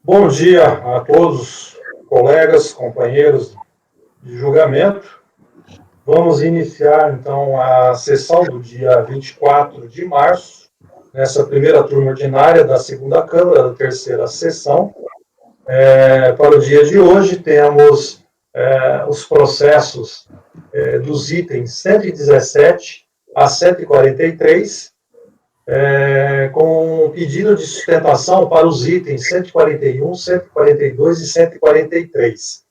Bom dia a todos, colegas, companheiros de julgamento. Vamos iniciar, então, a sessão do dia 24 de março, nessa primeira turma ordinária da segunda Câmara, da terceira sessão. Para o dia de hoje, temos os processos dos itens 117 a 143, com pedido de sustentação para os itens 141, 142 e 143.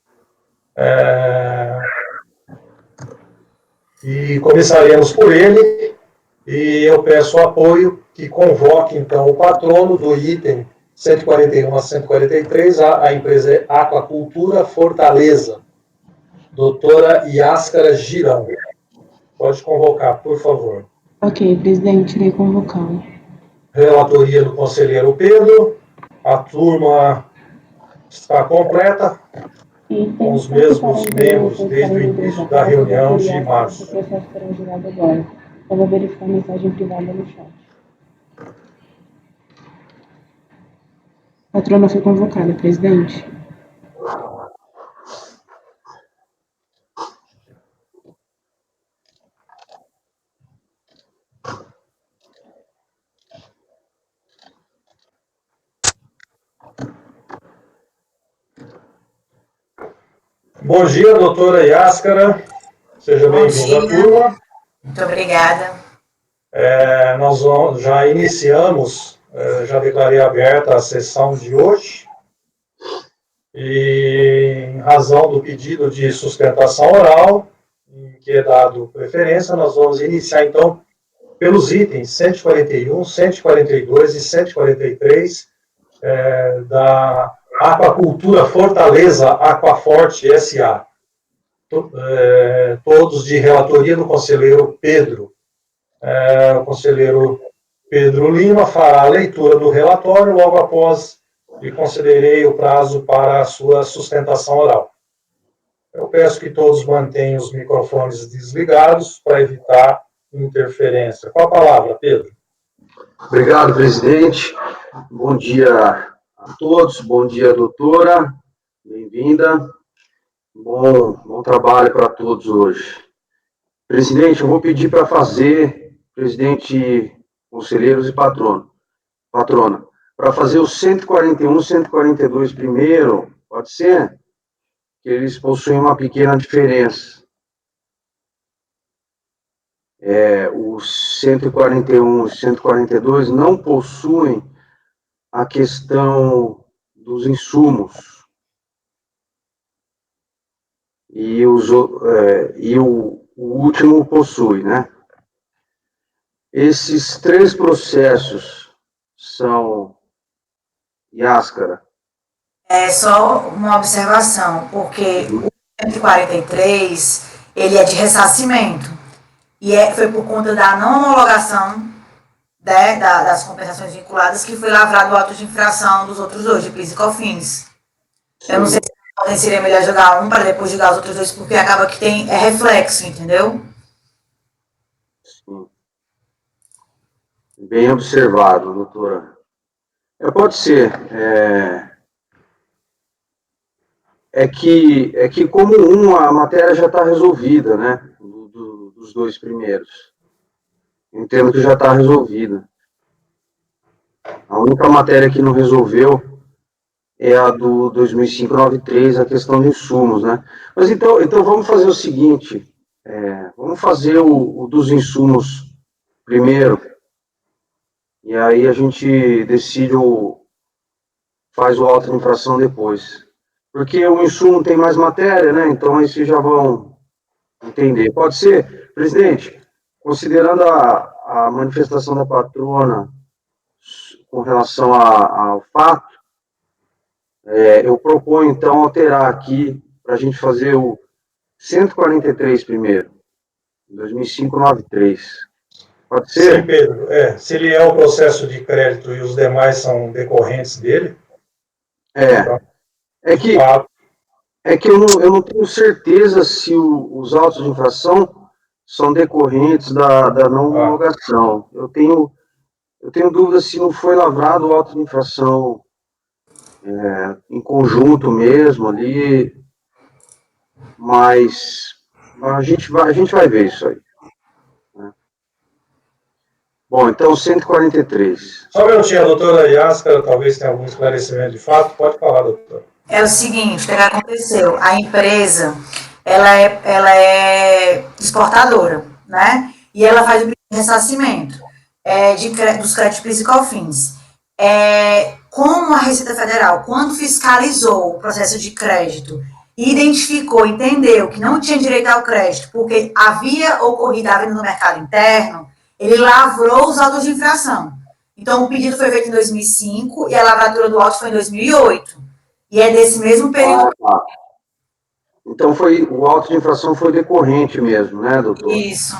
E começaremos por ele, e eu peço apoio que convoque, então, o patrono do item 141 a 143, a empresa Aquacultura Fortaleza, doutora Yáscara Girão. Pode convocar, por favor. Ok, presidente, irei convocá-lo. Relatoria do conselheiro Pedro. A turma está completa, com os mesmos membros desde o início da reunião de março. O processo será julgado agora. Eu vou verificar a mensagem privada no chat. A patrona foi convocada, presidente. Bom dia, doutora Yáscara. Seja bem-vinda à turma. Muito obrigada. Nós já iniciamos, já declarei aberta a sessão de hoje, e em razão do pedido de sustentação oral, em que é dado preferência, nós vamos iniciar, então, pelos itens 141, 142 e 143 da Aquacultura Fortaleza Aquaforte S.A., todos de relatoria do conselheiro Pedro. O conselheiro Pedro Lima fará a leitura do relatório, logo após lhe concederei o prazo para a sua sustentação oral. Eu peço que todos mantenham os microfones desligados para evitar interferência. Com a palavra, Pedro. Obrigado, presidente. Bom dia a todos. Bom dia, doutora. Bem-vinda. Bom trabalho para todos hoje. Presidente, eu vou pedir para fazer, presidente, conselheiros e patrona, para fazer os 141, 142 primeiro, pode ser? Que eles possuem uma pequena diferença. Os 141 e 142 não possuem a questão dos insumos. E o último possui, né? Esses três processos são, Yáscara. Só uma observação, porque o 143, ele é de ressarcimento, e foi por conta da não homologação das compensações vinculadas que foi lavrado o auto de infração dos outros dois, de PIS e COFINS. Eu não sei se seria melhor jogar um para depois jogar os outros dois, porque acaba que é reflexo, entendeu? Sim. Bem observado, doutora. Pode ser. É que como a matéria já está resolvida, né? Dos dois primeiros. Entendo que já está resolvida. A única matéria que não resolveu é a do 2005-93, a questão de insumos, né? Mas então vamos fazer o seguinte, vamos fazer o dos insumos primeiro, e aí a gente decide faz o auto de infração depois. Porque o insumo tem mais matéria, né? Então aí vocês já vão entender. Pode ser, presidente, considerando a manifestação da patrona com relação ao fato, eu proponho, então, alterar aqui, para a gente fazer o 143 primeiro, 2005-93. Pode ser? Sim, Pedro. Se ele é o processo de crédito e os demais são decorrentes dele. Então, que eu não tenho certeza se os autos de infração são decorrentes da não homologação. Eu tenho dúvida se não foi lavrado o auto de infração em conjunto mesmo ali, mas a gente vai ver isso aí. Né? Bom, então 143. Só um minutinho, a doutora Yáscara talvez tenha algum esclarecimento de fato. Pode falar, doutora. É o seguinte, o que aconteceu? A empresa, ela é exportadora, né? E ela faz o ressarcimento dos créditos PIS e COFINS. Como a Receita Federal, quando fiscalizou o processo de crédito, identificou, entendeu que não tinha direito ao crédito, porque havia ocorrido a venda no mercado interno, ele lavrou os autos de infração. Então, o pedido foi feito em 2005 e a lavratura do auto foi em 2008. E é desse mesmo período. Então, o auto de infração foi decorrente mesmo, né, doutor? Isso.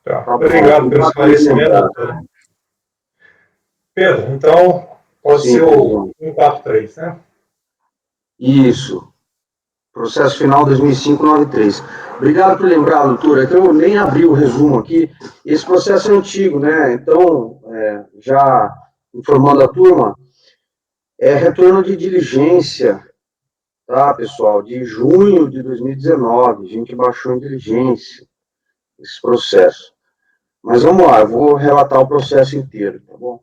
Tá. Obrigado pelo esclarecimento, doutora. Pedro, então, pode ser o 143, né? Isso. Processo final 2005-93. Obrigado por lembrar, doutora, que eu nem abri o resumo aqui. Esse processo é antigo, né? Então, já informando a turma, retorno de diligência, tá, pessoal? De junho de 2019, a gente baixou em diligência esse processo. Mas vamos lá, eu vou relatar o processo inteiro, tá bom?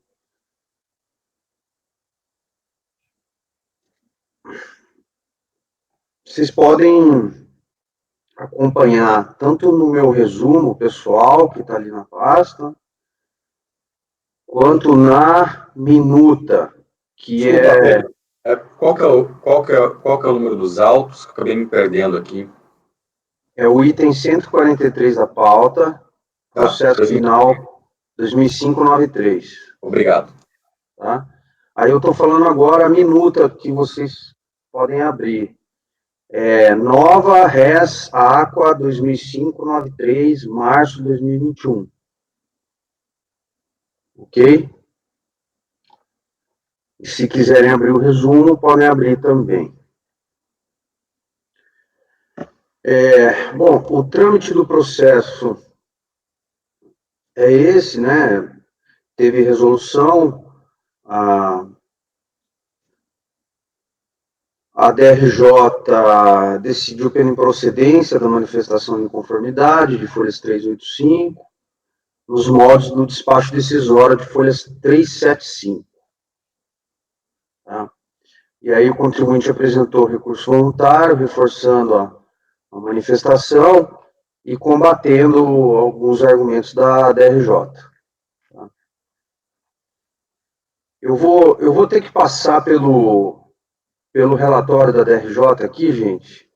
Vocês podem acompanhar tanto no meu resumo pessoal, que está ali na pasta, quanto na minuta, que Qual que é o número dos autos? Acabei me perdendo aqui. é o item 143 da pauta, processo final 2005-93. Obrigado. Tá? Aí eu estou falando agora a minuta que vocês podem abrir. Nova Res Aqua 2005-93, março de 2021. Ok? E se quiserem abrir o resumo, podem abrir também. Bom, o trâmite do processo é esse, né? Teve resolução, a DRJ decidiu pela improcedência da manifestação de inconformidade de folhas 385, nos moldes do despacho decisório de folhas 375. Tá? E aí o contribuinte apresentou recurso voluntário, reforçando a manifestação e combatendo alguns argumentos da DRJ. Tá? Eu vou ter que passar pelo relatório da DRJ aqui, gente,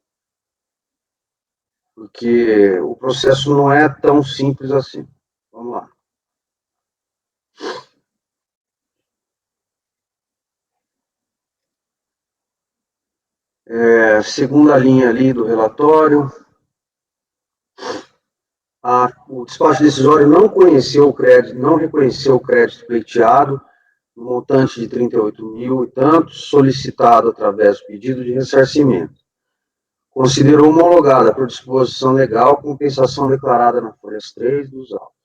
porque o processo não é tão simples assim. Vamos lá. Segunda linha ali do relatório. O despacho decisório não reconheceu o crédito pleiteado, no montante de 38 mil e tantos, solicitado através do pedido de ressarcimento. Considerou homologada por disposição legal compensação declarada na folhas 3 dos autos.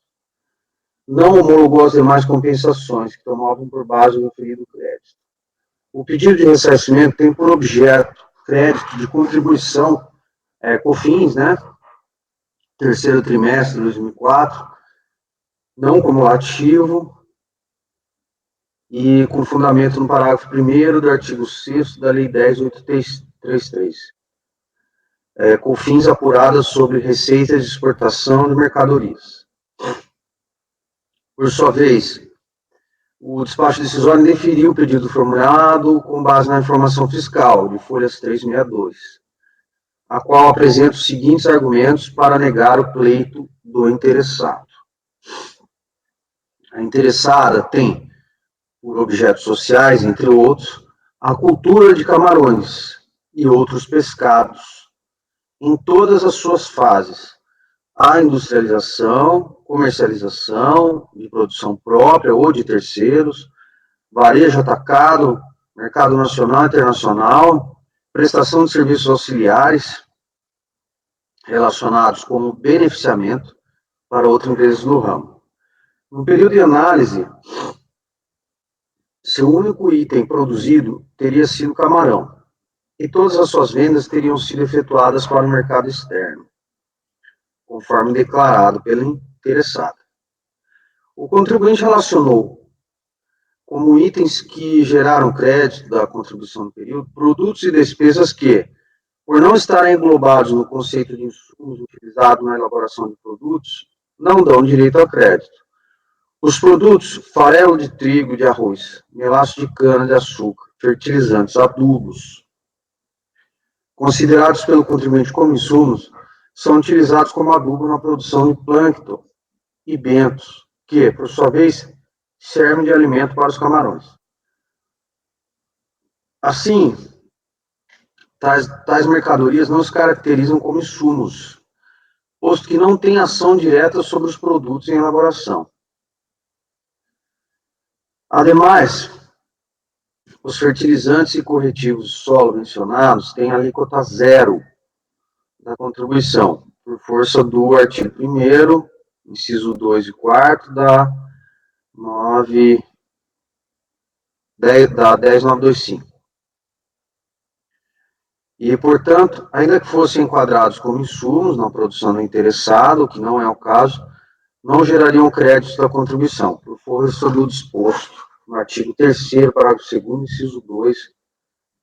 Não homologou as demais compensações que tomavam por base o referido crédito. O pedido de ressarcimento tem por objeto crédito de contribuição, COFINS, né? Terceiro trimestre de 2004, não cumulativo, e com fundamento no parágrafo 1º do artigo 6º da Lei 10.833. COFINS apuradas sobre receitas de exportação de mercadorias. Por sua vez, o despacho decisório deferiu o pedido formulado com base na informação fiscal, de folhas 362, a qual apresenta os seguintes argumentos para negar o pleito do interessado. A interessada tem, por objetos sociais, entre outros, a cultura de camarões e outros pescados, em todas as suas fases, a industrialização, comercialização, de produção própria ou de terceiros, varejo atacado, mercado nacional e internacional, prestação de serviços auxiliares relacionados com beneficiamento para outras empresas no ramo. No período de análise, seu único item produzido teria sido camarão, e todas as suas vendas teriam sido efetuadas para o mercado externo, conforme declarado pelo interessado. O contribuinte relacionou como itens que geraram crédito da contribuição do período produtos e despesas que, por não estarem englobados no conceito de insumos utilizados na elaboração de produtos, não dão direito ao crédito. Os produtos farelo de trigo, de arroz, melaço de cana de açúcar, fertilizantes, adubos, considerados pelo contribuinte como insumos, são utilizados como adubo na produção de plâncton e bentos, que, por sua vez, servem de alimento para os camarões. Assim, tais mercadorias não se caracterizam como insumos, posto que não têm ação direta sobre os produtos em elaboração. Ademais, os fertilizantes e corretivos de solo mencionados têm alíquota zero da contribuição, por força do artigo 1º, inciso 2 e 4 da 10925. E, portanto, ainda que fossem enquadrados como insumos na produção do interessado, o que não é o caso, não gerariam créditos da contribuição, por força do disposto no artigo 3º, parágrafo 2º, inciso 2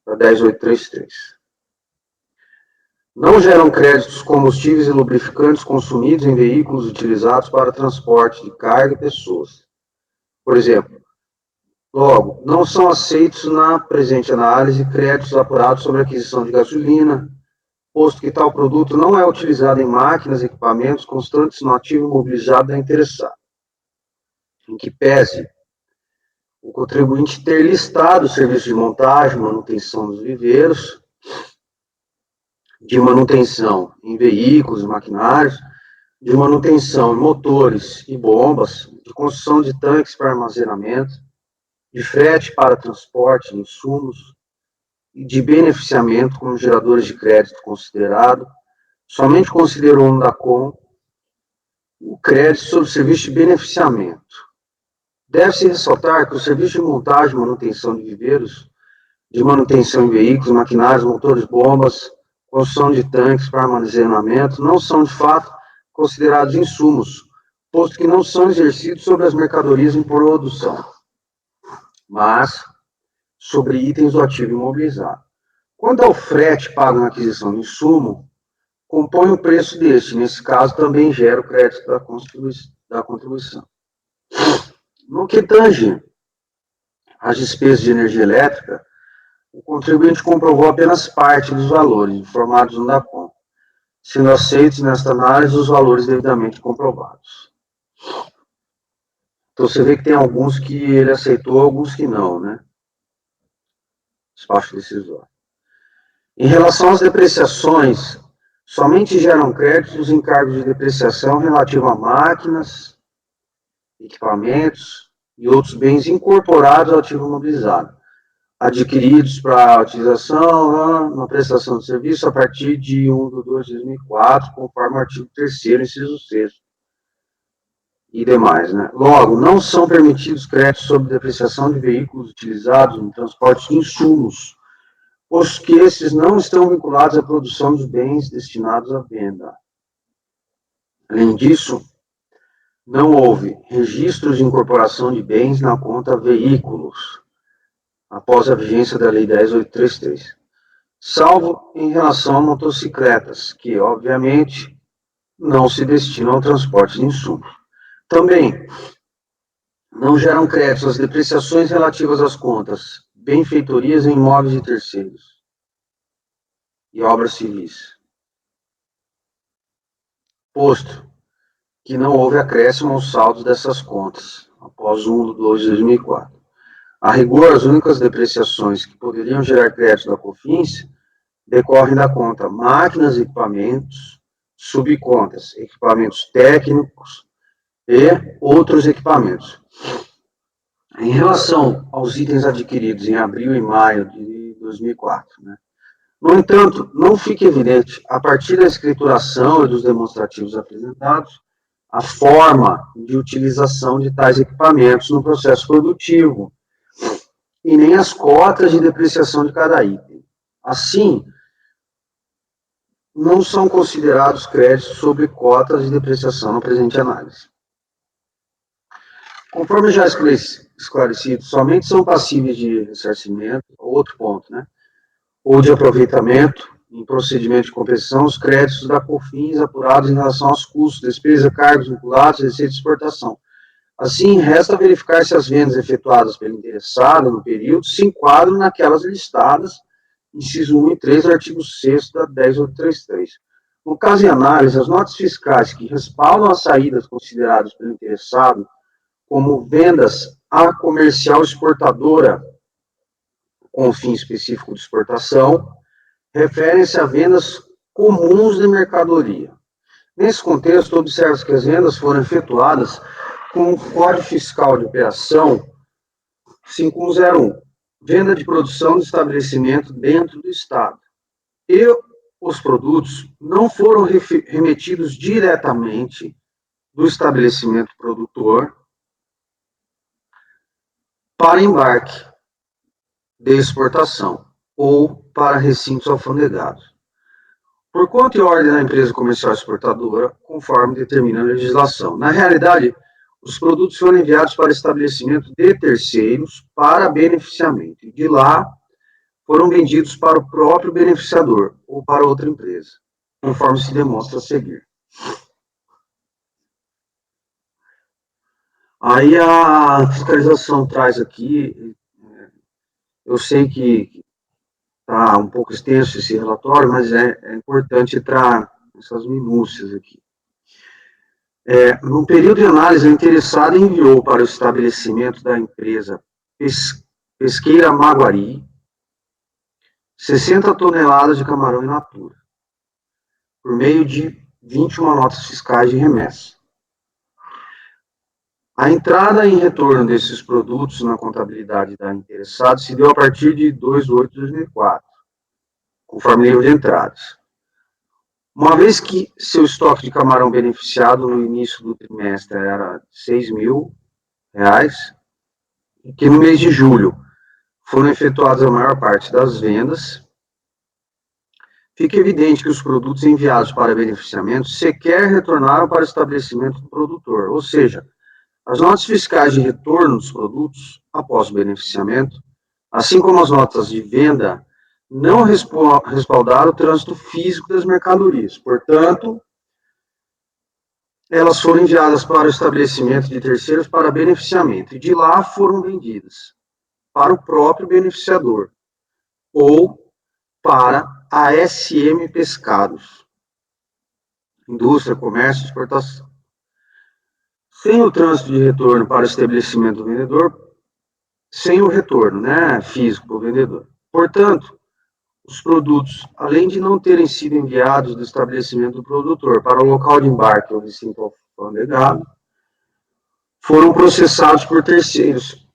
da 10833. Não geram créditos combustíveis e lubrificantes consumidos em veículos utilizados para transporte de carga e pessoas. Por exemplo, logo, não são aceitos na presente análise créditos apurados sobre a aquisição de gasolina, posto que tal produto não é utilizado em máquinas e equipamentos constantes no ativo imobilizado da interessada. Em que pese o contribuinte ter listado o serviço de montagem, manutenção dos viveiros, de manutenção em veículos e maquinários, de manutenção em motores e bombas, de construção de tanques para armazenamento, de frete para transporte de insumos e de beneficiamento como geradores de crédito considerado, somente considerou no DACOM o crédito sobre o serviço de beneficiamento. Deve-se ressaltar que o serviço de montagem e manutenção de viveiros, de manutenção em veículos, maquinários, motores, bombas, construção de tanques para armazenamento, não são, de fato, considerados insumos, posto que não são exercidos sobre as mercadorias em produção, mas sobre itens do ativo imobilizado. Quanto ao frete pago na aquisição do insumo, compõe o preço deste, nesse caso também gera o crédito da contribuição. No que tange às despesas de energia elétrica, o contribuinte comprovou apenas parte dos valores informados no DACOM, sendo aceitos nesta análise os valores devidamente comprovados. Então você vê que tem alguns que ele aceitou, alguns que não, né? Despacho decisório. Em relação às depreciações, somente geram créditos os encargos de depreciação relativos a máquinas, equipamentos e outros bens incorporados ao ativo imobilizado, adquiridos para utilização na prestação de serviço a partir de 1/2/2004, conforme o artigo 3º, inciso 6º e demais, né? Logo, não são permitidos créditos sobre depreciação de veículos utilizados no transporte de insumos, posto que esses não estão vinculados à produção dos bens destinados à venda. Além disso, não houve registros de incorporação de bens na conta veículos, após a vigência da Lei 10.833, salvo em relação a motocicletas, que, obviamente, não se destinam ao transporte de insumos. Também não geram créditos as depreciações relativas às contas benfeitorias em imóveis de terceiros e obras civis, posto que não houve acréscimo aos saldos dessas contas, após 1/2/2004. A rigor, as únicas depreciações que poderiam gerar crédito da COFINS decorrem da conta máquinas e equipamentos, subcontas, equipamentos técnicos e outros equipamentos. Em relação aos itens adquiridos em abril e maio de 2004, né? No entanto, não fica evidente, a partir da escrituração e dos demonstrativos apresentados, a forma de utilização de tais equipamentos no processo produtivo, e nem as cotas de depreciação de cada item. Assim, não são considerados créditos sobre cotas de depreciação na presente análise. Conforme já esclarecido, somente são passíveis de ressarcimento, outro ponto, né? Ou de aproveitamento em procedimento de compensação os créditos da COFINS apurados em relação aos custos, despesas, cargos vinculados, receita de exportação. Assim, resta verificar se as vendas efetuadas pelo interessado no período se enquadram naquelas listadas, inciso 1 e 3 do artigo 6º da 10.833. No caso em análise, as notas fiscais que respaldam as saídas consideradas pelo interessado como vendas à comercial exportadora com fim específico de exportação, referem-se a vendas comuns de mercadoria. Nesse contexto, observa-se que as vendas foram efetuadas com o Código Fiscal de Operação 5101, venda de produção de estabelecimento dentro do Estado. E os produtos não foram remetidos diretamente do estabelecimento produtor para embarque de exportação ou para recintos alfandegados, por conta e ordem da empresa comercial exportadora, conforme determina a legislação. Na realidade, os produtos foram enviados para estabelecimento de terceiros para beneficiamento, e de lá foram vendidos para o próprio beneficiador ou para outra empresa, conforme se demonstra a seguir. Aí a fiscalização traz aqui, eu sei que está um pouco extenso esse relatório, mas é importante entrar nessas minúcias aqui. No período de análise, o interessado enviou para o estabelecimento da empresa Pesqueira Maguari 60 toneladas de camarão in natura, por meio de 21 notas fiscais de remessa. A entrada em retorno desses produtos na contabilidade da interessada se deu a partir de 2/8/2004, conforme livro de entradas. Uma vez que seu estoque de camarão beneficiado no início do trimestre era R$6.000, e que no mês de julho foram efetuadas a maior parte das vendas, fica evidente que os produtos enviados para beneficiamento sequer retornaram para o estabelecimento do produtor, ou seja, as notas fiscais de retorno dos produtos após o beneficiamento, assim como as notas de venda, não respaldaram o trânsito físico das mercadorias. Portanto, elas foram enviadas para o estabelecimento de terceiros para beneficiamento, e de lá foram vendidas para o próprio beneficiador ou para a SM Pescados, Indústria, Comércio e Exportação. Sem o trânsito de retorno para o estabelecimento do vendedor, sem o retorno, né, físico para o vendedor. Portanto, os produtos, além de não terem sido enviados do estabelecimento do produtor para o local de embarque ou recinto alfandegado, foram processados por terceiros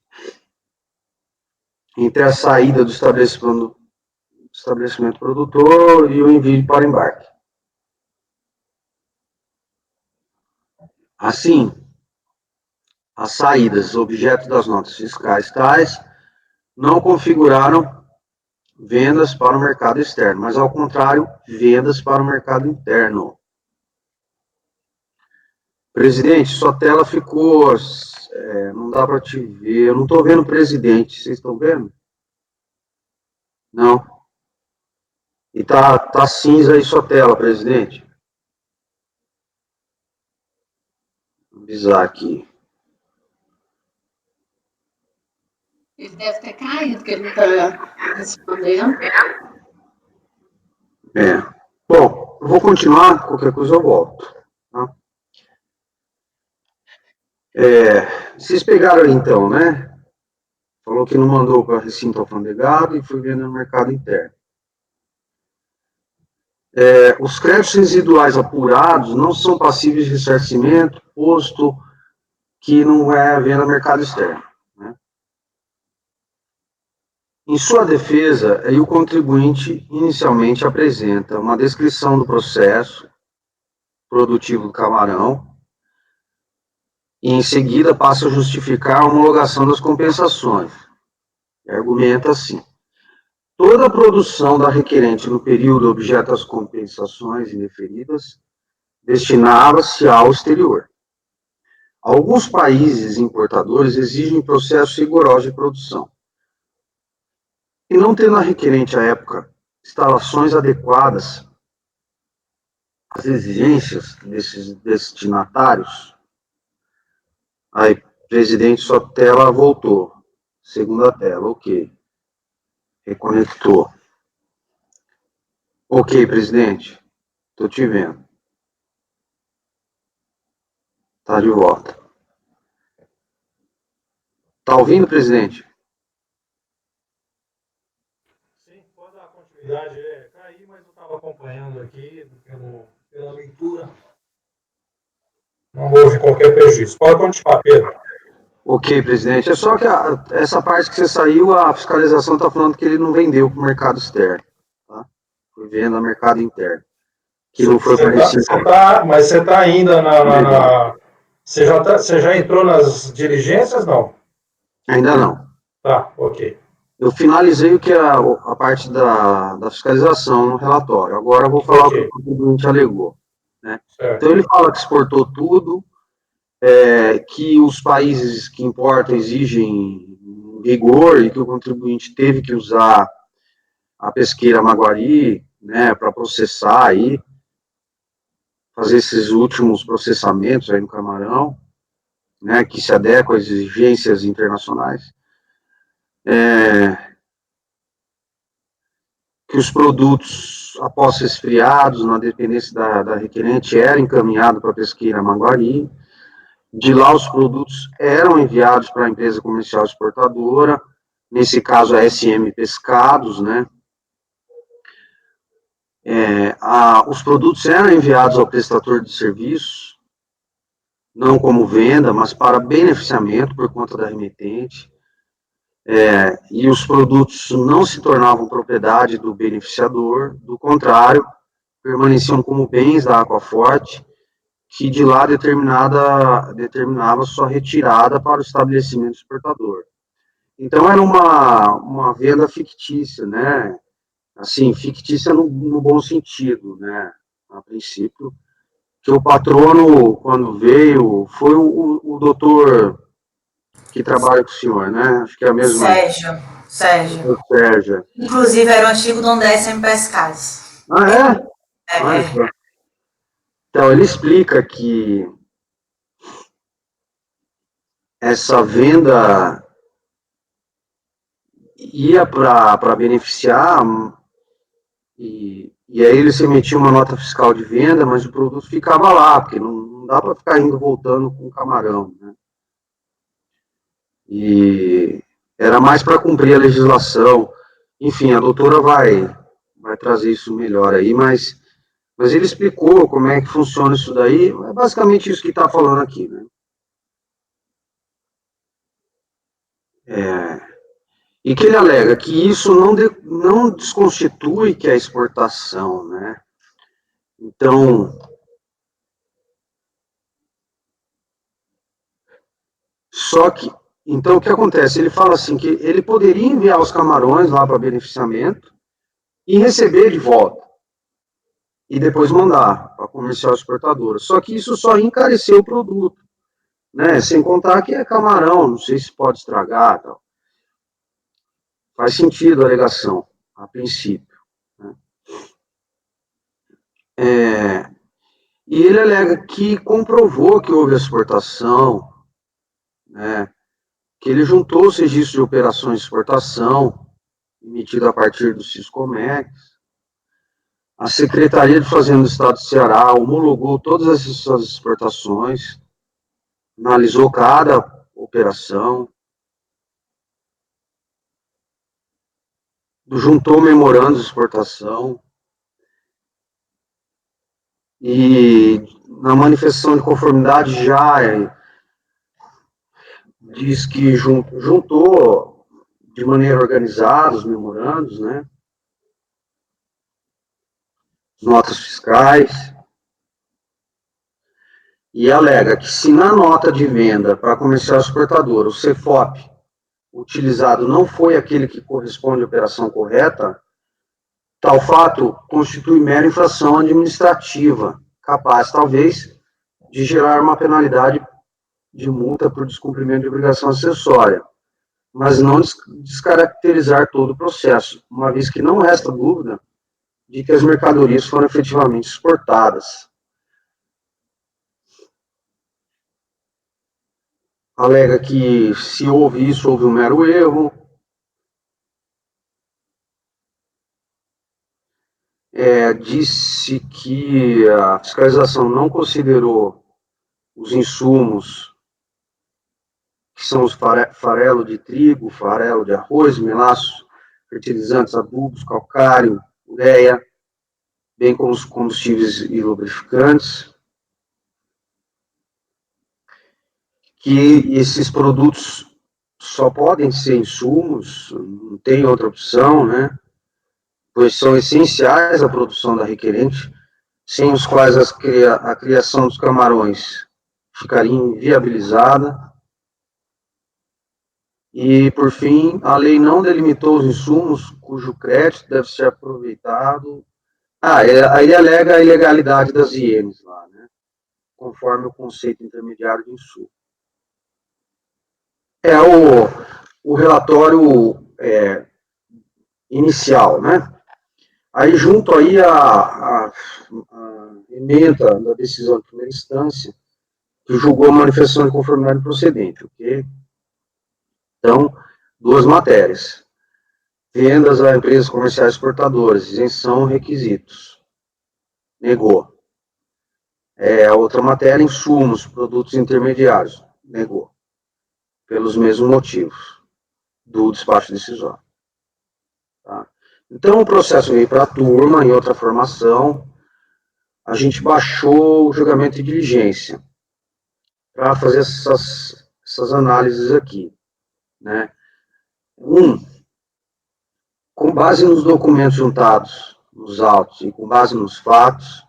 entre a saída do estabelecimento produtor e o envio para embarque. Assim, as saídas, objeto das notas fiscais tais, não configuraram vendas para o mercado externo, mas, ao contrário, vendas para o mercado interno. Presidente, sua tela ficou... não dá para te ver. Eu não estou vendo o presidente. Vocês estão vendo? Não. E tá cinza aí sua tela, presidente. Vou avisar aqui. Ele deve ter caído, porque ele não está respondendo. Bom, eu vou continuar, qualquer coisa eu volto. Tá? Vocês pegaram aí então, né? Falou que não mandou para recinto alfandegado e foi vendo no mercado interno. Os créditos residuais apurados não são passíveis de ressarcimento, posto que não é venda no mercado externo. Né? Em sua defesa, o contribuinte inicialmente apresenta uma descrição do processo produtivo do camarão e, em seguida, passa a justificar a homologação das compensações. Argumenta assim: toda a produção da requerente no período objeto às compensações indeferidas destinava-se ao exterior. Alguns países importadores exigem processos rigorosos de produção. E não tendo a requerente à época instalações adequadas às exigências desses destinatários, aí, presidente, sua tela voltou. Segunda tela, ok. Reconectou. Ok, presidente. Estou te vendo. Tá de volta. Tá ouvindo, presidente? Sim, pode dar continuidade. Caí, mas eu estava acompanhando aqui pela leitura. Não houve qualquer prejuízo. Pode continuar, Pedro. Ok, presidente. É só que essa parte que você saiu, a fiscalização está falando que ele não vendeu para o mercado externo. Tá? Foi venda ao mercado interno. Que não foi parecido. Mas você está ainda Você já entrou nas diligências, não? Ainda não. Tá, ok. Eu finalizei o que é a parte da fiscalização no relatório. Agora eu vou falar o que o contribuinte alegou. Né? Então ele fala que exportou tudo, que os países que importam exigem rigor e que o contribuinte teve que usar a pesqueira Maguari, né, para processar aí, fazer esses últimos processamentos aí no camarão, né, que se adequam às exigências internacionais. Que os produtos, após resfriados, na dependência da requerente, eram encaminhados para a pesqueira Maguari. De lá, os produtos eram enviados para a empresa comercial exportadora, nesse caso a SM Pescados, né? Os produtos eram enviados ao prestador de serviço, não como venda, mas para beneficiamento por conta da remetente. E os produtos não se tornavam propriedade do beneficiador, do contrário, permaneciam como bens da Aquaforte, que de lá determinava sua retirada para o estabelecimento exportador. Então era uma venda fictícia, né? Assim, fictícia no bom sentido, né? A princípio, que o patrono, quando veio, foi o doutor que trabalha com o senhor, né? Acho que é a mesma. Sérgio. Sérgio. Inclusive, era o antigo dono da SM Pescados. Ah, é? Então, ele explica que essa venda ia para beneficiar, e aí eles emitiam uma nota fiscal de venda, mas o produto ficava lá, porque não dá para ficar indo voltando com camarão, né? E era mais para cumprir a legislação. Enfim, a doutora vai trazer isso melhor aí, mas ele explicou como é que funciona isso daí, é basicamente isso que está falando aqui, né? E que ele alega que isso não desconstitui que a exportação, né? Então, então o que acontece? Ele fala assim, que ele poderia enviar os camarões lá para beneficiamento e receber de volta, e depois mandar para a comercial exportadora. Só que isso só encareceu o produto, né? Sem contar que é camarão, não sei se pode estragar, tal. Faz sentido a alegação, a princípio. Né? E ele alega que comprovou que houve exportação, né? Que ele juntou os registros de operações de exportação, emitido a partir do Siscomex. A Secretaria de Fazenda do Estado do Ceará homologou todas essas exportações, analisou cada operação, juntou memorando de exportação, e na manifestação de conformidade já diz que juntou de maneira organizada os memorandos, né? Notas fiscais, e alega que se na nota de venda para comercial exportador, o CFOP, utilizado não foi aquele que corresponde à operação correta, tal fato constitui mera infração administrativa, capaz, talvez, de gerar uma penalidade de multa por descumprimento de obrigação acessória, mas não descaracterizar todo o processo, uma vez que não resta dúvida de que as mercadorias foram efetivamente exportadas. Alega que se houve isso, houve um mero erro. Disse que a fiscalização não considerou os insumos, que são os farelo de trigo, farelo de arroz, melaço, fertilizantes, adubos, calcário, ureia, bem como os combustíveis e lubrificantes, que esses produtos só podem ser insumos, não tem outra opção, né? Pois são essenciais à produção da requerente, sem os quais a criação dos camarões ficaria inviabilizada. E, por fim, a lei não delimitou os insumos cujo crédito deve ser aproveitado. Aí alega a ilegalidade das IEMs lá, né? Conforme o conceito intermediário de insumo. O relatório inicial, né? Aí, junto aí a emenda da decisão de primeira instância, que julgou a manifestação de conformidade procedente, ok? Então, duas matérias. Vendas a empresas comerciais exportadoras, isenção requisitos. Negou. A outra matéria, insumos, produtos intermediários. Negou. Pelos mesmos motivos do despacho decisório. Tá? Então, o processo veio para a turma, em outra formação, a gente baixou o julgamento de diligência para fazer essas análises aqui, né? Com base nos documentos juntados, nos autos, e com base nos fatos,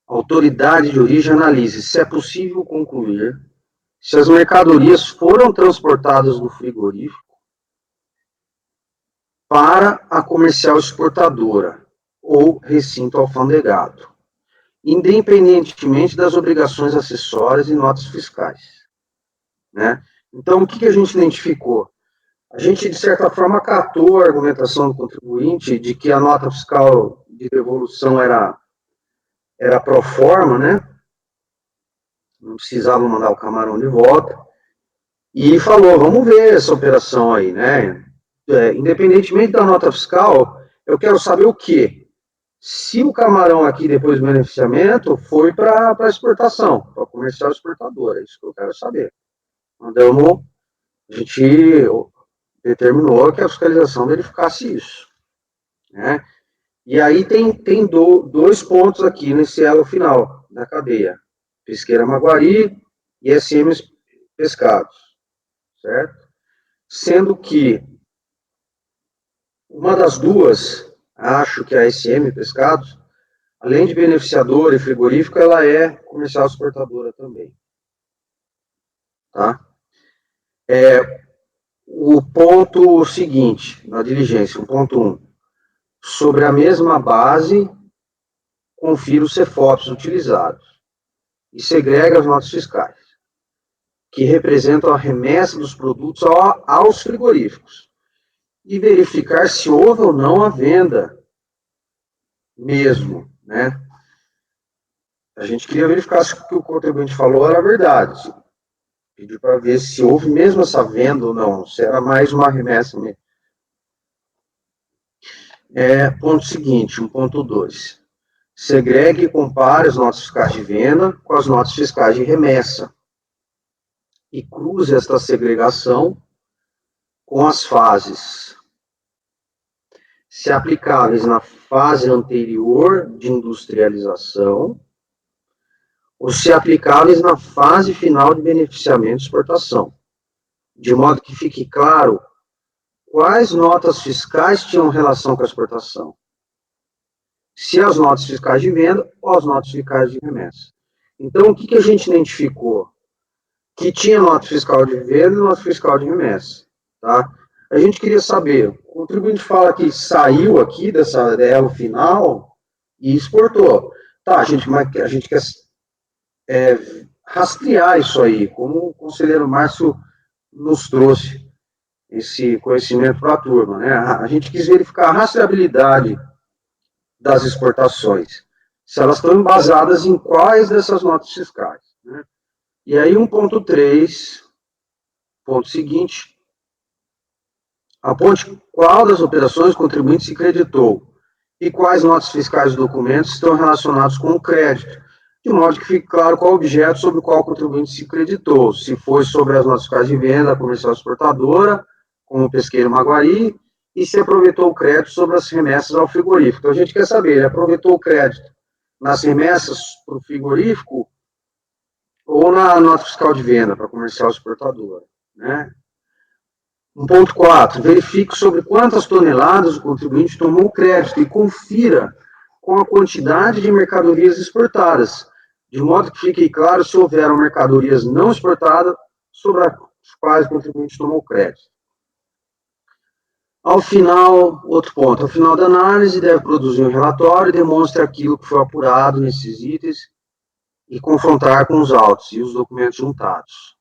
a autoridade de origem analise se é possível concluir se as mercadorias foram transportadas do frigorífico para a comercial exportadora ou recinto alfandegado, independentemente das obrigações acessórias e notas fiscais, né? Então, o que a gente identificou? A gente, de certa forma, acatou a argumentação do contribuinte de que a nota fiscal de devolução era pro forma, né? Não precisava mandar o camarão de volta, e falou, vamos ver essa operação aí, né? Independentemente da nota fiscal, eu quero saber o quê? Se o camarão aqui, depois do beneficiamento, foi para exportação, para comercial exportadora, é isso que eu quero saber. Mandamos, a gente determinou que a fiscalização verificasse isso, né? E aí tem dois pontos aqui nesse elo final da cadeia. Pesqueira Maguari e SM Pescados, certo? Sendo que uma das duas, acho que a SM Pescados, além de beneficiadora e frigorífica, ela é comercial exportadora também. Tá? O ponto seguinte, na diligência, o ponto 1. Sobre a mesma base, confira os CEFOPs utilizados e segrega as notas fiscais, que representam a remessa dos produtos aos frigoríficos, e verificar se houve ou não a venda mesmo, né? A gente queria verificar se o que o contribuinte falou era verdade. Pediu para ver se houve mesmo essa venda ou não, se era mais uma remessa mesmo. Ponto seguinte, 1.2. Segregue e compare as notas fiscais de venda com as notas fiscais de remessa. E cruze esta segregação com as fases, se aplicáveis na fase anterior de industrialização, ou se aplicáveis na fase final de beneficiamento e exportação, de modo que fique claro quais notas fiscais tinham relação com a exportação, se as notas fiscais de venda ou as notas fiscais de remessa. Então, o que a gente identificou? Que tinha nota fiscal de venda e nota fiscal de remessa. tá? A gente queria saber, o contribuinte fala que saiu aqui dessa elo final e exportou. Tá, a gente quer rastrear isso aí, como o conselheiro Márcio nos trouxe esse conhecimento para a turma, né? A gente quis verificar a rastreabilidade das exportações, se elas estão embasadas em quais dessas notas fiscais, né? E aí 1.3, ponto seguinte, aponte qual das operações o contribuinte se creditou e quais notas fiscais e documentos estão relacionados com o crédito, de modo que fique claro qual objeto sobre o qual o contribuinte se creditou, se foi sobre as notas fiscais de venda comercial exportadora, como o pesqueiro Maguari, e se aproveitou o crédito sobre as remessas ao frigorífico. Então, a gente quer saber, ele aproveitou o crédito nas remessas para o frigorífico ou na nota fiscal de venda para comercial exportadora, né? 1.4, verifique sobre quantas toneladas o contribuinte tomou crédito e confira com a quantidade de mercadorias exportadas, de modo que fique claro se houveram mercadorias não exportadas sobre as quais o contribuinte tomou crédito. Ao final, outro ponto, ao final da análise, deve produzir um relatório e demonstre aquilo que foi apurado nesses itens e confrontar com os autos e os documentos juntados.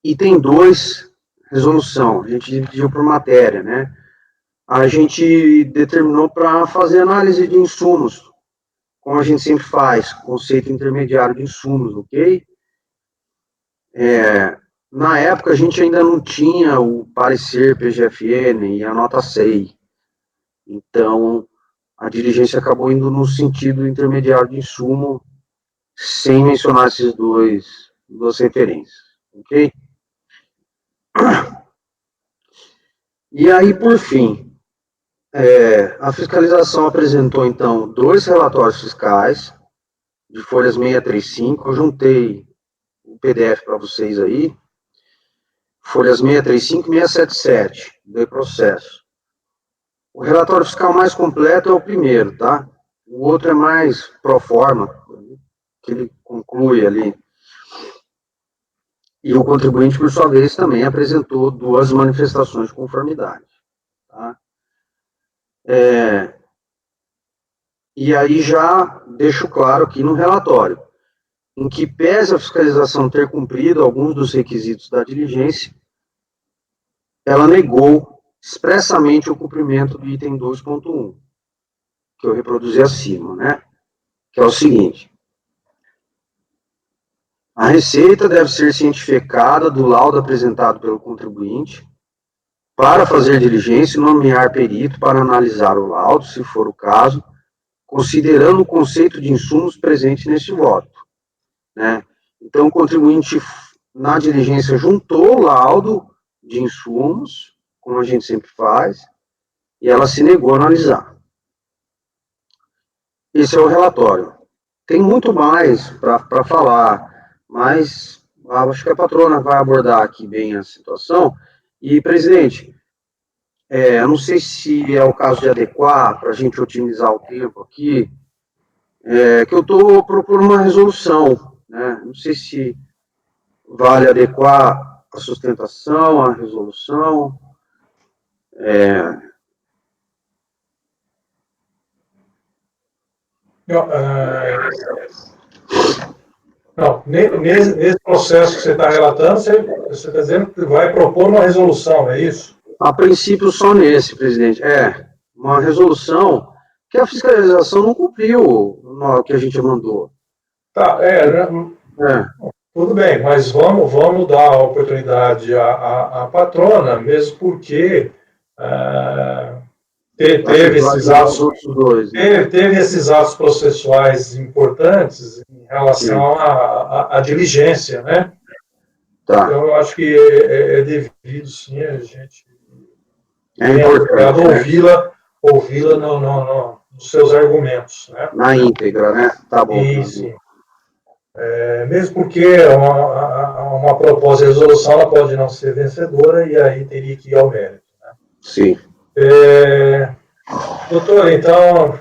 Item 2, resolução, a gente dividiu por matéria, né? A gente determinou para fazer análise de insumos, como a gente sempre faz, conceito intermediário de insumos, ok? Na época, a gente ainda não tinha o parecer PGFN e a nota SEI. Então, a diligência acabou indo no sentido intermediário de insumo, sem mencionar esses duas referências, ok? E aí, por fim, a fiscalização apresentou, então, 2 relatórios fiscais, de folhas 635, eu juntei o PDF para vocês aí, folhas 635 e 677, do processo. O relatório fiscal mais completo é o primeiro, tá? O outro é mais pro forma, que ele conclui ali. E o contribuinte, por sua vez, também apresentou 2 manifestações de conformidade, tá? E aí já deixo claro aqui no relatório, em que pese a fiscalização ter cumprido alguns dos requisitos da diligência, ela negou expressamente o cumprimento do item 2.1, que eu reproduzi acima, né? Que é o seguinte: a receita deve ser cientificada do laudo apresentado pelo contribuinte para fazer diligência e nomear perito para analisar o laudo, se for o caso, considerando o conceito de insumos presente neste voto, né? Então, o contribuinte, na diligência, juntou o laudo de insumos, como a gente sempre faz, e ela se negou a analisar. Esse é o relatório. Tem muito mais para falar, mas acho que a patrona vai abordar aqui bem a situação. E, presidente, eu não sei se é o caso de adequar, para a gente otimizar o tempo aqui, que eu estou propondo uma resolução, né? Não sei se vale adequar a sustentação, a resolução. Não, nesse processo que você está relatando, você está dizendo que vai propor uma resolução, é isso? A princípio, só nesse, presidente. Uma resolução que a fiscalização não cumpriu o que a gente mandou. Tá, tudo bem, mas vamos dar a oportunidade à patrona, mesmo porque teve esses atos processuais importantes em relação à diligência, né? Tá. Então, eu acho que é devido, sim, a gente ouvi-la nos seus argumentos, né? Na íntegra, né? Tá bom. Sim. Mesmo porque uma proposta de resolução ela pode não ser vencedora e aí teria que ir ao mérito, né? Sim. Doutor, então, a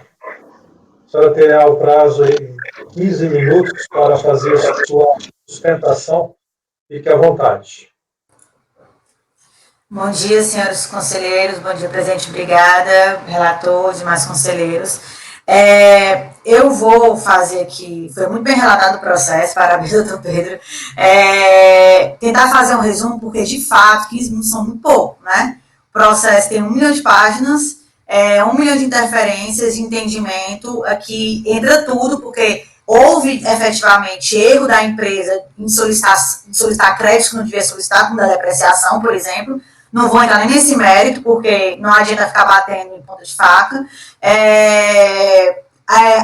senhora terá o prazo aí 15 minutos para fazer sua sustentação. Fique à vontade. Bom dia, senhores conselheiros. Bom dia, presidente. Obrigada, relator, demais conselheiros. Eu vou fazer aqui, foi muito bem relatado o processo, parabéns, doutor Pedro. Tentar fazer um resumo, porque de fato 15 minutos são muito pouco, né? O processo tem 1 milhão de páginas, 1 milhão de interferências, de entendimento, aqui entra tudo, porque houve efetivamente erro da empresa em solicitar crédito que não devia solicitar, como da depreciação, por exemplo. Não vou entrar nem nesse mérito, porque não adianta ficar batendo em ponta de faca.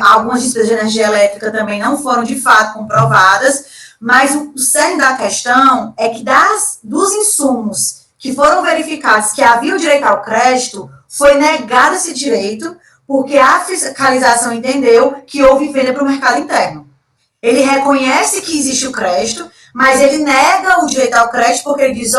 Algumas despesas de energia elétrica também não foram de fato comprovadas, mas o cerne da questão é que dos insumos que foram verificados que havia o direito ao crédito, foi negado esse direito, porque a fiscalização entendeu que houve venda para o mercado interno. Ele reconhece que existe o crédito, mas ele nega o direito ao crédito porque ele diz,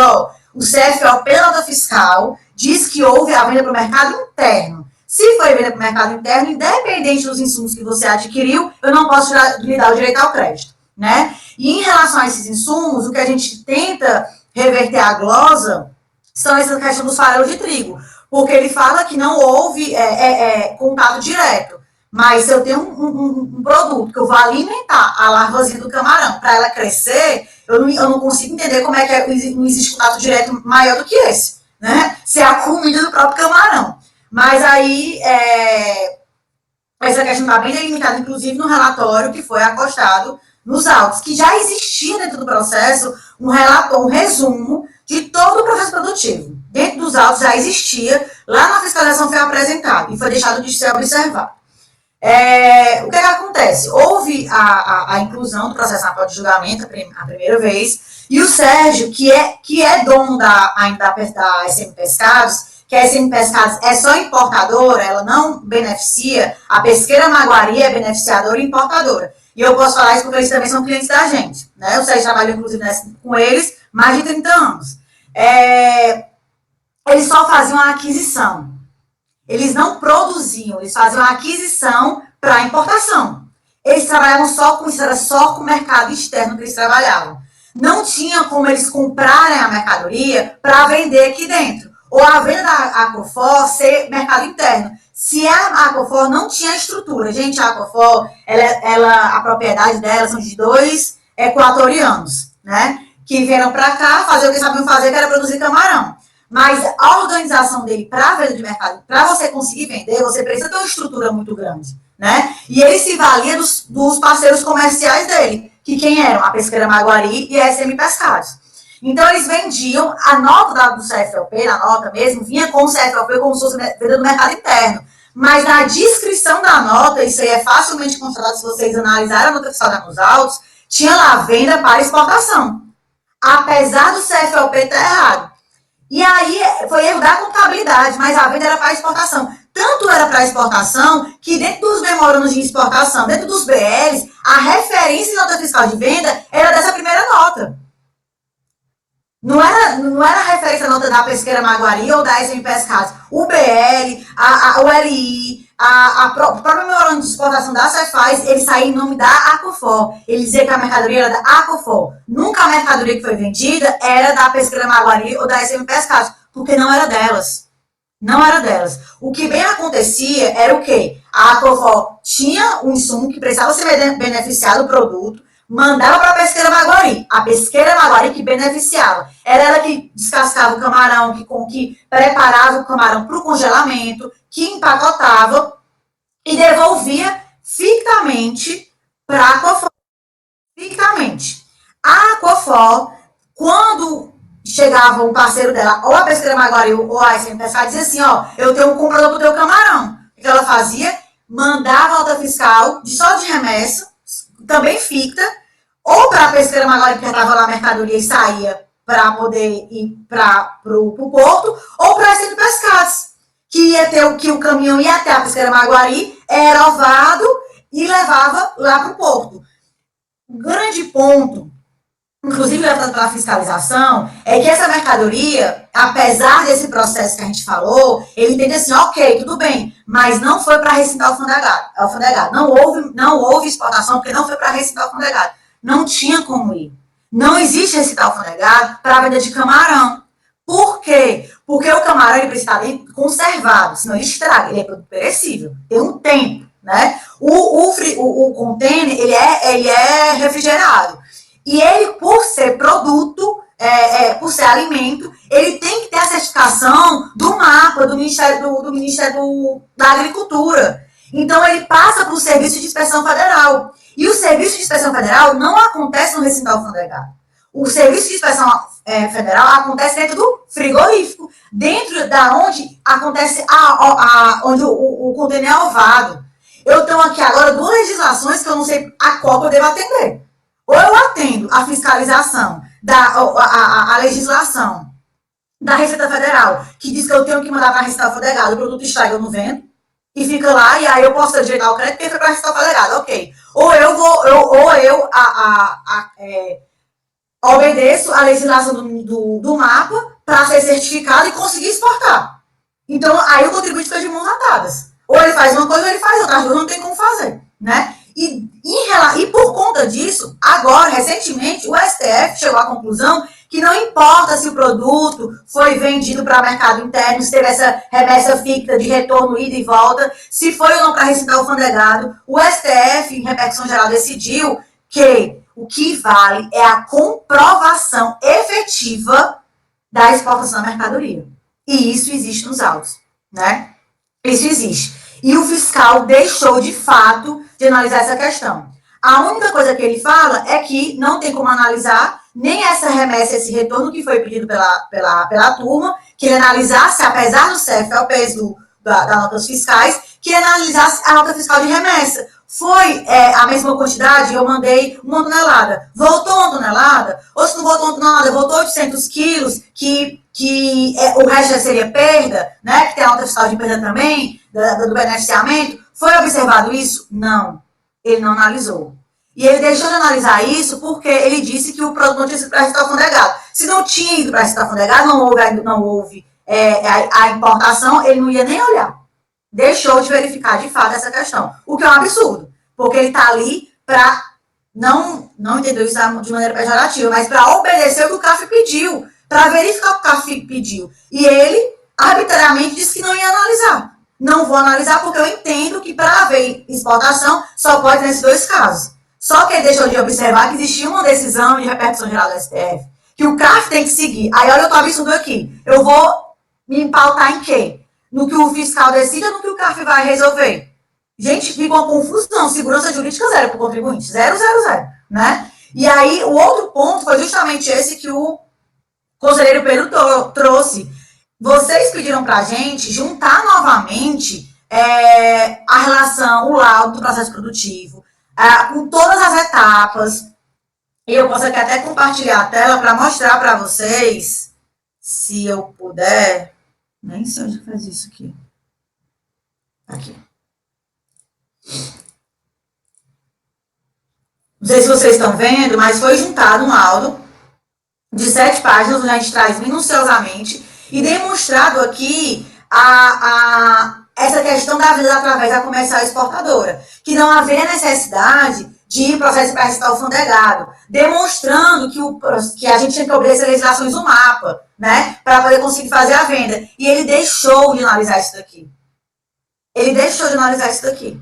o CFO, pela nota fiscal, diz que houve a venda para o mercado interno. Se foi venda para o mercado interno, independente dos insumos que você adquiriu, eu não posso lhe dar o direito ao crédito, né? E em relação a esses insumos, o que a gente tenta reverter a glosa são essa questão dos farelos de trigo, porque ele fala que não houve contato direto. Mas se eu tenho um produto que eu vou alimentar a larvazinha do camarão para ela crescer, eu não consigo entender como é que não existe contato direto maior do que esse, né? Se é a comida do próprio camarão. Mas aí, essa questão está bem delimitada, inclusive no relatório que foi acostado nos autos, que já existia dentro do processo um resumo de todo o processo produtivo. Dentro dos autos já existia, lá na fiscalização foi apresentado e foi deixado de ser observado. O que acontece? Houve a inclusão do processo na pauta de julgamento a primeira vez, e o Sérgio, que é dono ainda da SM Pescados, que a SM Pescados é só importadora, ela não beneficia, a Pesqueira Maguari é beneficiadora e importadora. E eu posso falar isso porque eles também são clientes da gente, né? O Sérgio trabalhou, inclusive, com eles mais de 30 anos. Eles só faziam a aquisição. Eles não produziam, eles faziam a aquisição para importação. Eles trabalhavam só com isso, era só com o mercado externo que eles trabalhavam. Não tinha como eles comprarem a mercadoria para vender aqui dentro. Ou a venda da Aquafor ser mercado interno. Se a Aquafor não tinha estrutura, gente, a Aquafor, a propriedade dela são de 2 equatorianos, né? Que vieram para cá fazer o que sabiam fazer, que era produzir camarão. Mas a organização dele para a venda de mercado, para você conseguir vender, você precisa ter uma estrutura muito grande, né? E ele se valia dos parceiros comerciais dele, que quem eram? A Pesqueira Maguari e a SM Pescados. Então, eles vendiam, a nota do CFLP, na nota mesmo, vinha com o CFLP como se fosse venda do mercado interno. Mas na descrição da nota, isso aí é facilmente constatado se vocês analisarem a nota fiscal nos autos, tinha lá venda para exportação. Apesar do CFLP estar errado. E aí foi erro da contabilidade, mas a venda era para exportação. Tanto era para exportação, que dentro dos memorandos de exportação, dentro dos BLs, a referência em nota fiscal de venda era dessa primeira nota. Não era a referência à nota da Pesqueira Maguari ou da SM Pescados. O BL, o LI, o próprio memorando de exportação da Cefaz, ele saía em nome da Aquafor. Ele dizia que a mercadoria era da Aquafor. Nunca a mercadoria que foi vendida era da Pesqueira Maguari ou da SM Pescados, porque não era delas. Não era delas. O que bem acontecia era o quê? A Aquafor tinha um insumo que precisava ser beneficiado do produto, mandava para a Pesqueira Maguari. A Pesqueira Maguari que beneficiava. Era ela que descascava o camarão, que preparava o camarão para o congelamento, que empacotava e devolvia fictamente para a Aquafor. Fictamente. A Aquafor, quando chegava um parceiro dela, ou a Pesqueira Maguari ou a SM Pescados, dizia assim, eu tenho um comprador para o teu camarão. O que ela fazia? Mandava a nota fiscal só de remessa, também ficta, ou para a Pesqueira Maguari, que estava lá a mercadoria e saía para poder ir para o porto, ou para a SM Pescados, que o caminhão ia até a Pesqueira Maguari, era ovado e levava lá para o porto. O grande ponto, inclusive levantado pela fiscalização, é que essa mercadoria, apesar desse processo que a gente falou, ele entende assim, ok, tudo bem, mas não foi para recintar o alfandegado. Não houve exportação porque não foi para recintar o alfandegado. Não tinha como ir. Não existe recintar o alfandegado para a venda de camarão. Por quê? Porque o camarão ele precisa estar conservado, senão ele estraga, ele é produto perecível, tem um tempo, né? O container, ele é refrigerado. E ele, por ser produto, por ser alimento, ele tem que ter a certificação do MAPA, do Ministério da Agricultura. Então, ele passa para o Serviço de Inspeção Federal. E o Serviço de Inspeção Federal não acontece no recinto alfandegado. O Serviço de Inspeção Federal acontece dentro do frigorífico, dentro da onde acontece onde o container é ovado. Eu tenho aqui agora 2 legislações que eu não sei a qual eu devo atender. Ou eu atendo a fiscalização, a legislação da Receita Federal, que diz que eu tenho que mandar para a Receita Federal, o produto estraga, eu não vendo, e fica lá, e aí eu posso rejeitar o crédito porque foi para a Receita Federal, ok. Ou eu obedeço a legislação do MAPA para ser certificado e conseguir exportar. Então, aí o contribuinte fica de mãos atadas. Ou ele faz uma coisa ou ele faz outra, as duas não tem como fazer, né? E por conta disso, agora, recentemente, o STF chegou à conclusão que não importa se o produto foi vendido para o mercado interno, se teve essa remessa fixa de retorno, ida e volta, se foi ou não para receita alfandegado, o STF, em repercussão geral, decidiu que o que vale é a comprovação efetiva da exportação da mercadoria. E isso existe nos autos, né? Isso existe. E o fiscal deixou, de fato, de analisar essa questão. A única coisa que ele fala é que não tem como analisar nem essa remessa, esse retorno que foi pedido pela turma, que ele analisasse, apesar do CEF, é o peso das notas fiscais, que ele analisasse a nota fiscal de remessa. Foi a mesma quantidade, eu mandei 1 tonelada. Voltou 1 tonelada? Ou se não voltou 1 tonelada, voltou 800 quilos, que o resto seria perda, né? Que tem a nota fiscal de perda também, do beneficiamento. Foi observado isso? Não. Ele não analisou. E ele deixou de analisar isso porque ele disse que o produto não tinha sido para receita alfandegado. Se não tinha ido para receita alfandegado, não houve a importação, ele não ia nem olhar. Deixou de verificar de fato essa questão. O que é um absurdo, porque ele está ali para, não entendeu isso de maneira pejorativa, mas para obedecer o que o CAF pediu, para verificar o que o CAF pediu. E ele, arbitrariamente, disse que não ia analisar. Não vou analisar porque eu entendo que para haver exportação só pode nesses 2 casos. Só que ele deixou de observar que existia uma decisão de repercussão geral do STF, que o CAF tem que seguir. Aí olha o absurdo aqui. Eu vou me pautar em quê? No que o fiscal decide ou no que o CAF vai resolver? Gente, fica uma confusão. Segurança jurídica zero para o contribuinte. 000, né? E aí, o outro ponto foi justamente esse que o conselheiro Pedro trouxe. Vocês pediram para a gente juntar novamente a relação, o laudo do processo produtivo, com todas as etapas. E eu posso aqui até compartilhar a tela para mostrar para vocês, se eu puder. Nem sei onde faz isso aqui. Aqui. Não sei se vocês estão vendo, mas foi juntado um laudo de 7 páginas, onde a gente traz minuciosamente e demonstrado aqui essa questão da venda através da comercial exportadora, que não havia necessidade de processo para receita alfandegado, demonstrando que a gente tinha que obedecer as legislações do MAPA, né, para poder conseguir fazer a venda. E ele deixou de analisar isso daqui.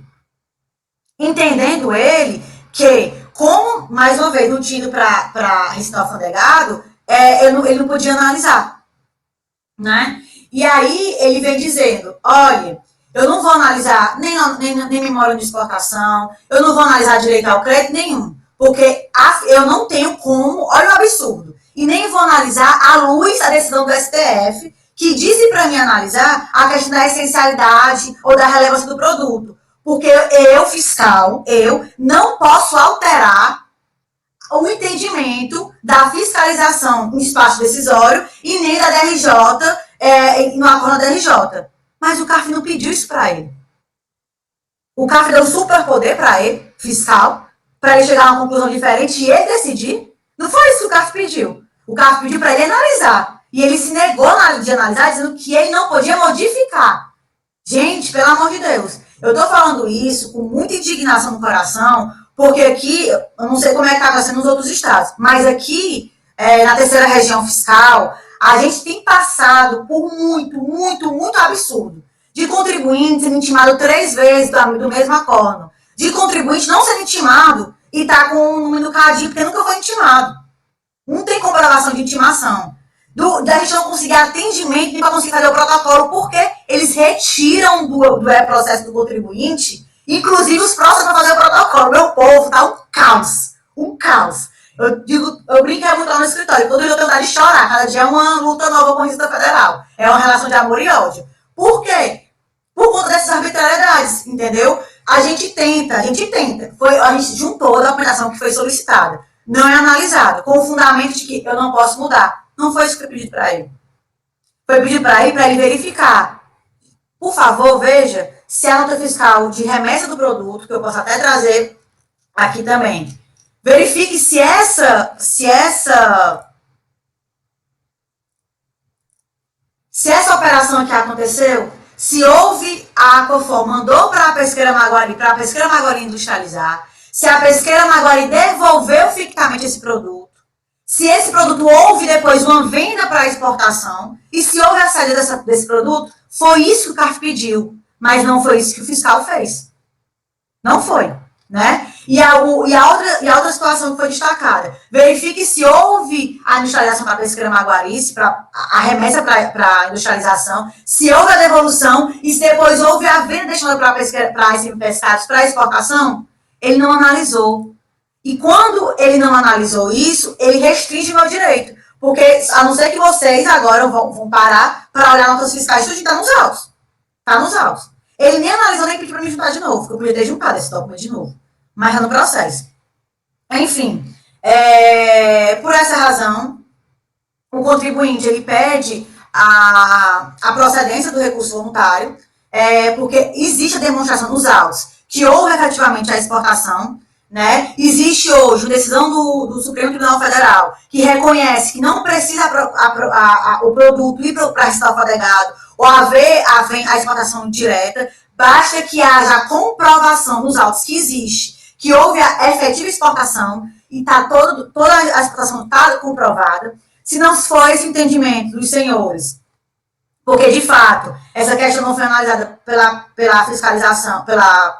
Entendendo ele que, como, mais uma vez, não tinha ido para receita alfandegado, ele não podia analisar, né? E aí ele vem dizendo, olha, eu não vou analisar nem memória de exportação, eu não vou analisar direito ao crédito nenhum, porque eu não tenho como, olha o absurdo, e nem vou analisar à luz da decisão do STF, que disse para mim analisar a questão da essencialidade ou da relevância do produto, porque eu, fiscal, não posso alterar o entendimento da fiscalização em espaço decisório e nem da DRJ, no acordo da DRJ. Mas o CAF não pediu isso para ele. O CAF deu um superpoder para ele, fiscal, para ele chegar a uma conclusão diferente e ele decidir. Não foi isso que o CAF pediu. O CAF pediu para ele analisar. E ele se negou de analisar, dizendo que ele não podia modificar. Gente, pelo amor de Deus, eu estou falando isso com muita indignação no coração, porque aqui, eu não sei como é que está sendo nos outros estados, mas aqui, na terceira região fiscal, A gente tem passado por muito absurdo. De contribuinte sendo intimado 3 vezes do mesmo acordo. De contribuinte não sendo intimado e tá com o número do CADI porque nunca foi intimado. Não tem comprovação de intimação. Da gente não conseguir atendimento nem para conseguir fazer o protocolo, porque eles retiram do processo do contribuinte, inclusive os próximos para fazer o protocolo. Meu povo, tá um caos. Um caos. Eu brinquei muito lá no escritório, todo dia eu tenho vontade de chorar, cada dia é uma luta nova com a Receita Federal. É uma relação de amor e ódio. Por quê? Por conta dessas arbitrariedades, entendeu? A gente tenta. A gente juntou a documentação que foi solicitada. Não é analisada, com o fundamento de que eu não posso mudar. Não foi isso que foi pedido para ele. Foi pedido para ele verificar. Por favor, veja se a nota fiscal de remessa do produto, que eu posso até trazer aqui também, verifique se essa operação que aconteceu, se houve a Aquafor mandou para a Pesqueira Maguari industrializar, se a Pesqueira Maguari devolveu fictamente esse produto, se esse produto houve depois uma venda para exportação, e se houve a saída desse produto, foi isso que o CARF pediu, mas não foi isso que o fiscal fez. Não foi, né? E a outra situação que foi destacada, verifique se houve a industrialização para a Pesqueira Maguari, a remessa para a industrialização, se houve a devolução e se depois houve a venda destinada para SM Pescados para exportação, ele não analisou. E quando ele não analisou isso, ele restringe meu direito. Porque, a não ser que vocês agora vão parar para olhar notas fiscais, tudo está nos autos. Está nos autos. Ele nem analisou, nem pediu para me juntar de novo, porque eu podia ter juntado esse documento de novo. Mas é no processo. Enfim, por essa razão, o contribuinte ele pede a procedência do recurso voluntário, porque existe a demonstração nos autos que houve efetivamente a exportação, né? Existe hoje uma decisão do Supremo Tribunal Federal que reconhece que não precisa o produto ir para a Receita Federal ou haver a exportação direta, basta que haja a comprovação nos autos que existe, que houve a efetiva exportação e toda a exportação está comprovada. Se não for esse entendimento dos senhores, porque de fato essa questão não foi analisada pela fiscalização, pela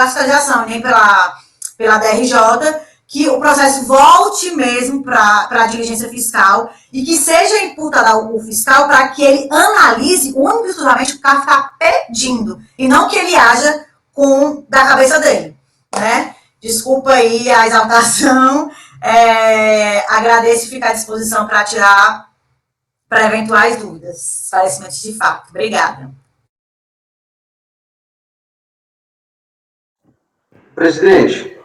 fiscalização, nem pela DRJ, que o processo volte mesmo para a diligência fiscal e que seja imputado ao fiscal para que ele analise único e exclusivamente o que o CARF está pedindo, e não que ele haja da cabeça dele, né? Desculpa aí a exaltação, agradeço e fico à disposição para tirar para eventuais dúvidas, esclarecimentos de fato. Obrigada. Presidente,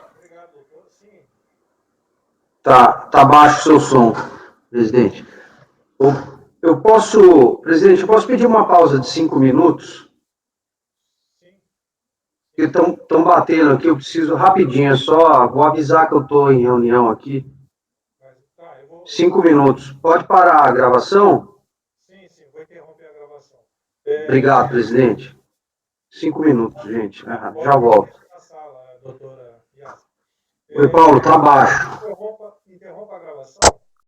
tá baixo o seu som, presidente. Presidente, eu posso pedir uma pausa de 5 minutos? Estão batendo aqui, eu preciso rapidinho, vou avisar que eu estou em reunião aqui. 5 minutos. Pode parar a gravação? Sim, vou interromper a gravação. Obrigado, presidente. 5 minutos, gente. Já volto. Doutora Yassi. Oi, Paulo, tá baixo. Interrompa a gravação.